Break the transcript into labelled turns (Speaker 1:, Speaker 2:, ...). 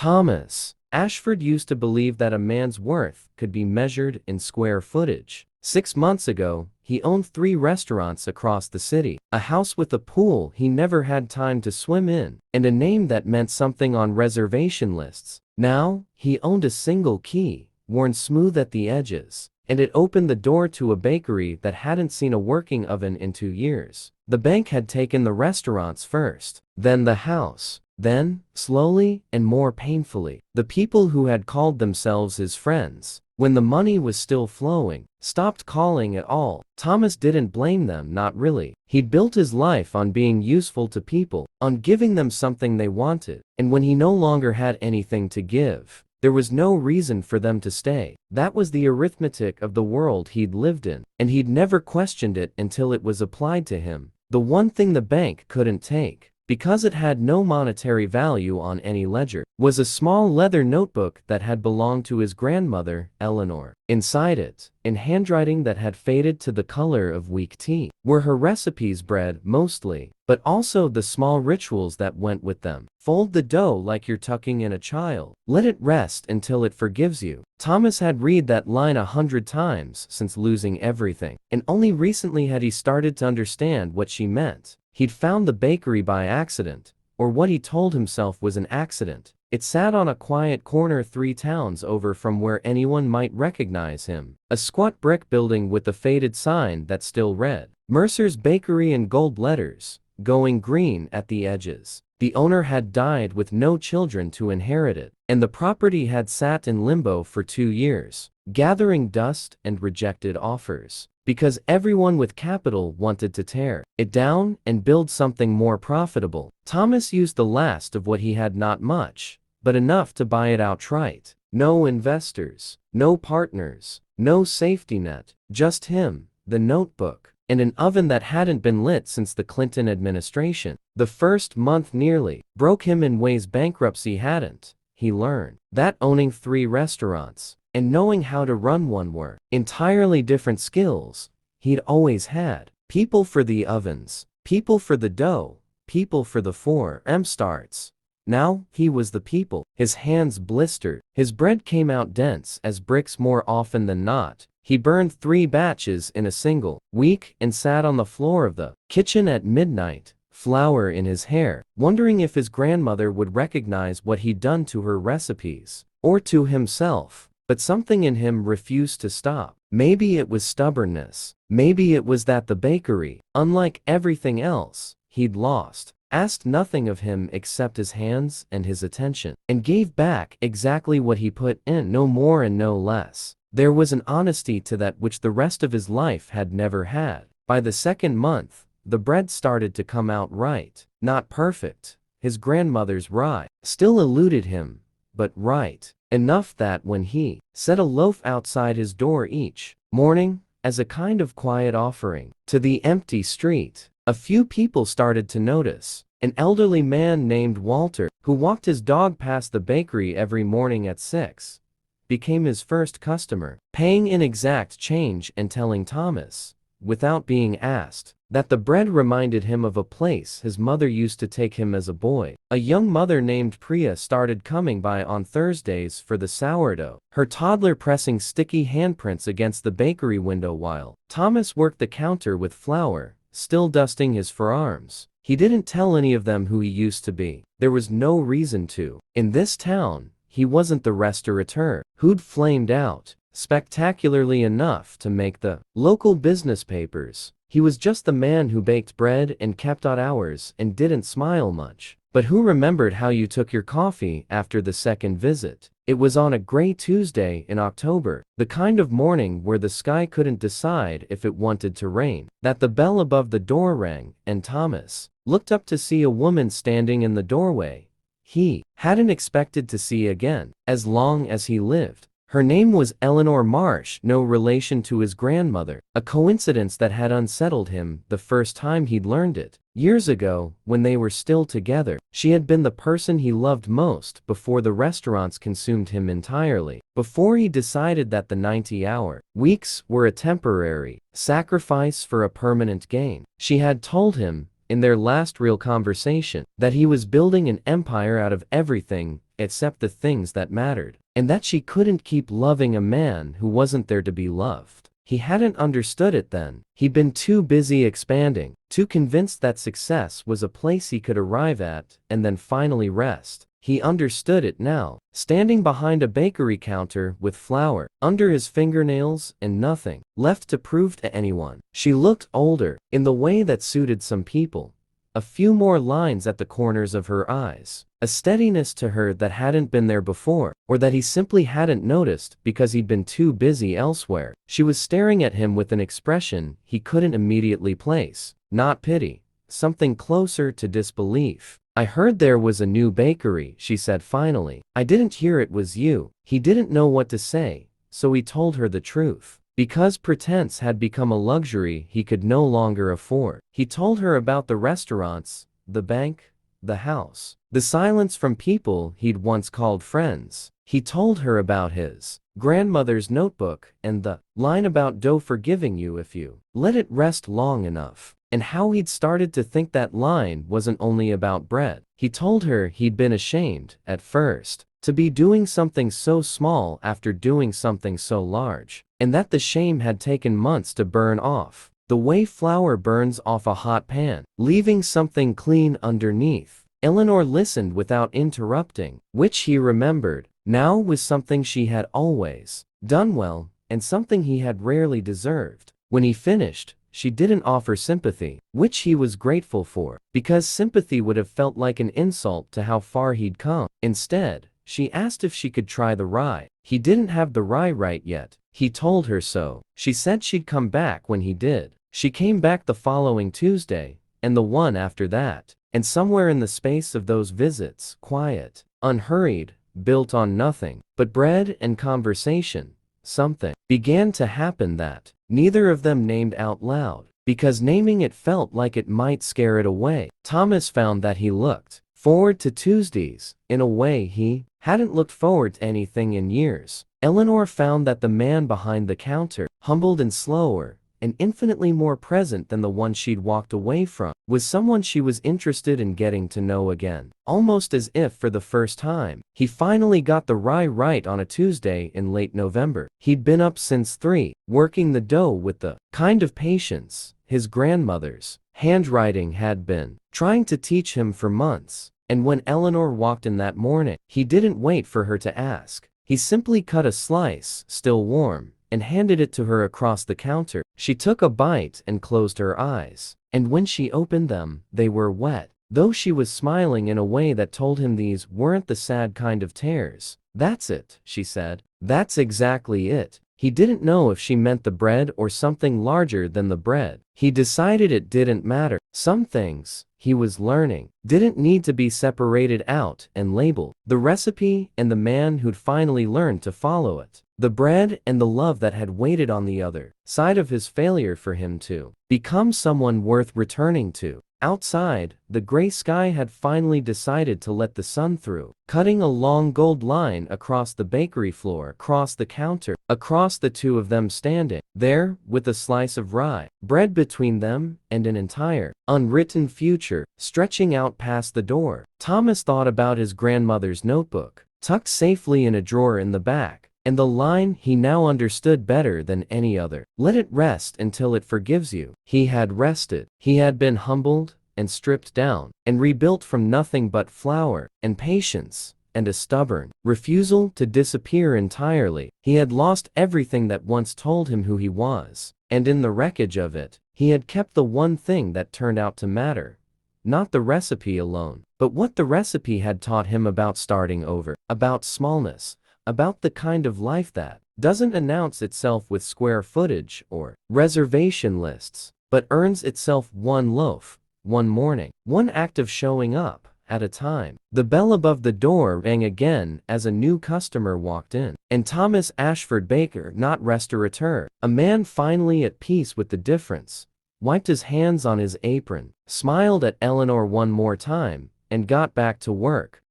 Speaker 1: Thomas Ashford used to believe that a man's worth could be measured in square footage. 6 months ago, he owned 3 restaurants across the city, a house with a pool he never had time to swim in, and a name that meant something on reservation lists. Now, he owned a single key, worn smooth at the edges, and it opened the door to a bakery that hadn't seen a working oven in 2 years. The bank had taken the restaurants first, then the house. Then, slowly and more painfully, the people who had called themselves his friends, when the money was still flowing, stopped calling at all. Thomas didn't blame them, not really. He'd built his life on being useful to people, on giving them something they wanted, and when he no longer had anything to give, there was no reason for them to stay. That was the arithmetic of the world he'd lived in, and he'd never questioned it until it was applied to him. The one thing the bank couldn't take, because it had no monetary value on any ledger, was a small leather notebook that had belonged to his grandmother, Eleanor. Inside it, in handwriting that had faded to the color of weak tea, were her recipes, bread mostly, but also the small rituals that went with them. Fold the dough like you're tucking in a child. Let it rest until it forgives you. Thomas had read that line 100 times since losing everything, and only recently had he started to understand what she meant. He'd found the bakery by accident, or what he told himself was an accident. It sat on a quiet corner 3 towns over from where anyone might recognize him. A squat brick building with a faded sign that still read, Mercer's Bakery in gold letters, going green at the edges. The owner had died with no children to inherit it, and the property had sat in limbo for 2 years, gathering dust and rejected offers, because everyone with capital wanted to tear it down and build something more profitable. Thomas used the last of what he had, not much, but enough to buy it outright. No investors, no partners, no safety net, just him, the notebook, and an oven that hadn't been lit since the Clinton administration. The first month nearly broke him in ways bankruptcy hadn't. He learned that owning 3 restaurants and knowing how to run one were entirely different skills he'd always had. People for the ovens, people for the dough, people for the 4M starts. Now, he was the people. His hands blistered. His bread came out dense as bricks more often than not. He burned 3 batches in a single week and sat on the floor of the kitchen at midnight, flour in his hair, wondering if his grandmother would recognize what he'd done to her recipes, or to himself. But something in him refused to stop. Maybe it was stubbornness. Maybe it was that the bakery, unlike everything else he'd lost, asked nothing of him except his hands and his attention, and gave back exactly what he put in, no more and no less. There was an honesty to that which the rest of his life had never had. By the 2nd month, the bread started to come out right. Not perfect. His grandmother's rye still eluded him, but right enough that when he set a loaf outside his door each morning, as a kind of quiet offering to the empty street, a few people started to notice. An elderly man named Walter, who walked his dog past the bakery every morning at 6, became his first customer, paying in exact change and telling Thomas, without being asked, that the bread reminded him of a place his mother used to take him as a boy. A young mother named Priya started coming by on Thursdays for the sourdough, her toddler pressing sticky handprints against the bakery window while Thomas worked the counter with flour, still dusting his forearms. He didn't tell any of them who he used to be. There was no reason to. In this town, he wasn't the restaurateur who'd flamed out spectacularly enough to make the local business papers. He was just the man who baked bread and kept odd hours and didn't smile much, but who remembered how you took your coffee after the 2nd visit. It was on a gray Tuesday in October, the kind of morning where the sky couldn't decide if it wanted to rain, that the bell above the door rang, and Thomas looked up to see a woman standing in the doorway he hadn't expected to see again, as long as he lived. Her name was Eleanor Marsh, no relation to his grandmother, a coincidence that had unsettled him the first time he'd learned it. Years ago, when they were still together, she had been the person he loved most before the restaurants consumed him entirely, before he decided that the 90-hour weeks were a temporary sacrifice for a permanent gain. She had told him, in their last real conversation, that he was building an empire out of everything except the things that mattered, and that she couldn't keep loving a man who wasn't there to be loved. He hadn't understood it then. He'd been too busy expanding, too convinced that success was a place he could arrive at and then finally rest. He understood it now, standing behind a bakery counter with flour under his fingernails and nothing left to prove to anyone. She looked older, in the way that suited some people. A few more lines at the corners of her eyes. A steadiness to her that hadn't been there before, or that he simply hadn't noticed because he'd been too busy elsewhere. She was staring at him with an expression he couldn't immediately place. Not pity, something closer to disbelief. "I heard there was a new bakery," she said finally. "I didn't hear it was you." He didn't know what to say, so he told her the truth. Because pretense had become a luxury he could no longer afford. He told her about the restaurants, the bank, the house, the silence from people he'd once called friends. He told her about his grandmother's notebook and the line about dough forgiving you if you let it rest long enough, and how he'd started to think that line wasn't only about bread. He told her he'd been ashamed, at first, to be doing something so small after doing something so large, and that the shame had taken months to burn off, the way flour burns off a hot pan, leaving something clean underneath. Eleanor listened without interrupting, which he remembered now was something she had always done well, and something he had rarely deserved. When he finished, she didn't offer sympathy, which he was grateful for, because sympathy would have felt like an insult to how far he'd come. Instead, she asked if she could try the rye. He didn't have the rye right yet. He told her so. She said she'd come back when he did. She came back the following Tuesday, and the one after that. And somewhere in the space of those visits, quiet, unhurried, built on nothing but bread and conversation, something began to happen that neither of them named out loud, because naming it felt like it might scare it away. Thomas found that he looked forward to Tuesdays in a way he hadn't looked forward to anything in years. Eleanor found that the man behind the counter, humbled and slower, and infinitely more present than the one she'd walked away from, was someone she was interested in getting to know again. Almost as if for the first time, he finally got the rye right on a Tuesday in late November. He'd been up since 3, working the dough with the kind of patience his grandmother's handwriting had been trying to teach him for months. And when Eleanor walked in that morning, he didn't wait for her to ask. He simply cut a slice, still warm, and handed it to her across the counter. She took a bite and closed her eyes. And when she opened them, they were wet, though she was smiling in a way that told him these weren't the sad kind of tears. "That's it," she said. "That's exactly it." He didn't know if she meant the bread or something larger than the bread. He decided it didn't matter. Some things, he was learning, didn't need to be separated out and labeled. The recipe and the man who'd finally learned to follow it. The bread and the love that had waited on the other side of his failure for him to become someone worth returning to. Outside, the gray sky had finally decided to let the sun through, cutting a long gold line across the bakery floor, across the counter, across the two of them standing there with a slice of rye bread between them and an entire, unwritten future stretching out past the door. Thomas thought about his grandmother's notebook, tucked safely in a drawer in the back, and the line he now understood better than any other. "Let it rest until it forgives you." He had rested. He had been humbled and stripped down and rebuilt from nothing but flour and patience and a stubborn refusal to disappear entirely. He had lost everything that once told him who he was, and in the wreckage of it, he had kept the one thing that turned out to matter. Not the recipe alone, but what the recipe had taught him about starting over, about smallness, about the kind of life that doesn't announce itself with square footage or reservation lists, but earns itself one loaf, one morning, one act of showing up at a time. The bell above the door rang again as a new customer walked in, and Thomas Ashford, baker, not restaurateur, a man finally at peace with the difference, wiped his hands on his apron, smiled at Eleanor one more time, and got back to work.